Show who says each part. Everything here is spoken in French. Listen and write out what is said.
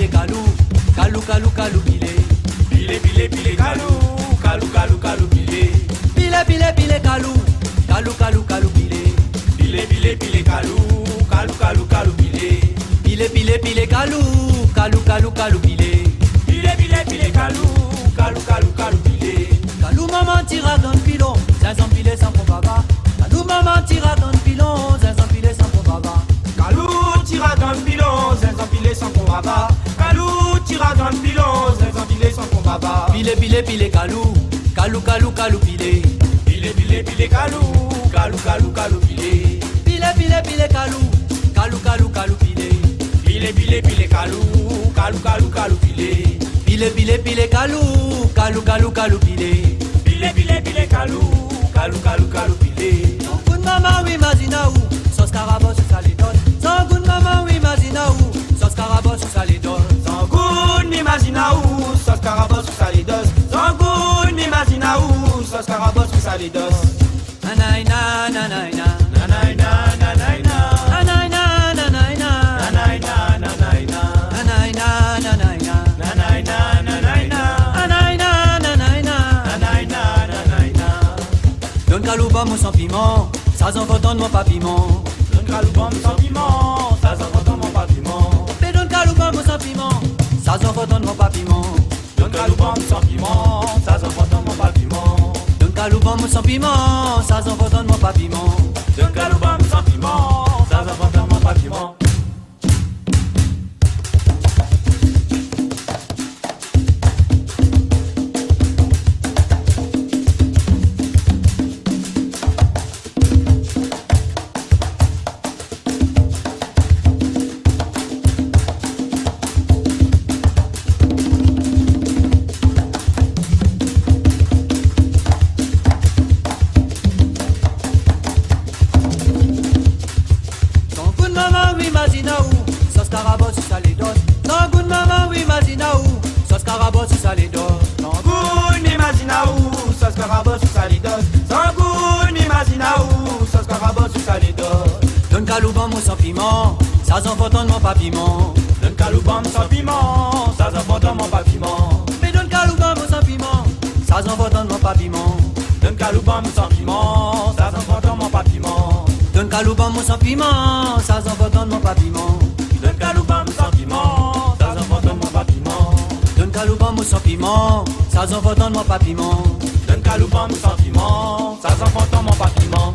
Speaker 1: pile calou, calou calou calou pile.
Speaker 2: Pile pile pile calou, calou calou calou pile.
Speaker 1: Pile pile pile calou, calou calou calou pile.
Speaker 2: Pile pile pile calou, calou calou calou pile.
Speaker 1: Pile pile pile calou, calou calou calou pile.
Speaker 2: Pile pile pile calou, calou calou calou pile.
Speaker 1: Calou maman tira dans le pilon, 500 pilés sans pour baba. Calou maman tira dans le pilon, 500 pilés sans pour baba.
Speaker 2: Calou tira dans le pilon, 500 pilés sans qu'on baba. Calou tira dans le pilon, 500 pilés sans qu'on baba.
Speaker 1: Pile pile pile calou, calou calou calou pile.
Speaker 2: Pile pile pile calou, calou calou calou pile.
Speaker 1: Pile pile pile calou, calou calou calou pile.
Speaker 2: Pile pile pile calou, calou calou calou pile.
Speaker 1: Pile pile pile calou, calou calou calou pile.
Speaker 2: Pile pile pile calou, calou calou calou pile.
Speaker 1: Son good maman oui mazina ou, sos carabos ou saledon. Son good maman oui mazina ou, sos carabos ou saledon.
Speaker 2: Sangoun ni mazina ou, sos carabos ou salidos. Sangoun ni mazina ou, sos carabos ou salidos.
Speaker 1: Anaina nanaina,
Speaker 2: Nanaina nanaina,
Speaker 1: anaina nanaina,
Speaker 2: nanaina nanaina,
Speaker 1: anaina nanaina,
Speaker 2: nanaina nanaina,
Speaker 1: anaina nanaina.
Speaker 2: nanaina nanaina.
Speaker 1: Donne calouba mon sans piment, ça s'en va dans mon papiment.
Speaker 2: Donne calouba mon sans piment, ça s'en va dans mon papiment.
Speaker 1: Mais donne calouba mon sans piment, ça s'en va dans mon papiment.
Speaker 2: Donne calouba mon sans piment, ça s'en va dans mon papiment.
Speaker 1: Donne calouba mon sans piment, ça s'en va dans mon papiment.
Speaker 2: Donne calouba mon sans piment, ça s'en va dans mon papiment.
Speaker 1: Son good maman oui mazina ou, sos carabos ou saledon. Son good maman oui mazina ou, sos carabos ou saledon.
Speaker 2: Sangoun ni mazina ou, sos carabos ou salidos. Sangoun ni mazina ou, sos carabos ou salidos.
Speaker 1: Donne calouba mon sans piment, ça s'en va dans mon papiment.
Speaker 2: Donne calouba mon sans piment, ça s'en va dans mon papiment.
Speaker 1: Mais donne calouba mon sans piment, ça s'en va dans mon papiment.
Speaker 2: Donne calouba mon sans piment, ça s'en va dans mon papiment.
Speaker 1: Donne calouba mon sans piment, ça s'en va dans mon papiment.
Speaker 2: Donne calouba mon sans piment, ça s'en va dans mon papiment.
Speaker 1: Donne calouba mon sans piment, ça s'en va dans mon papiment.
Speaker 2: Donne calouba mon sans piment, ça s'en va dans mon papiment.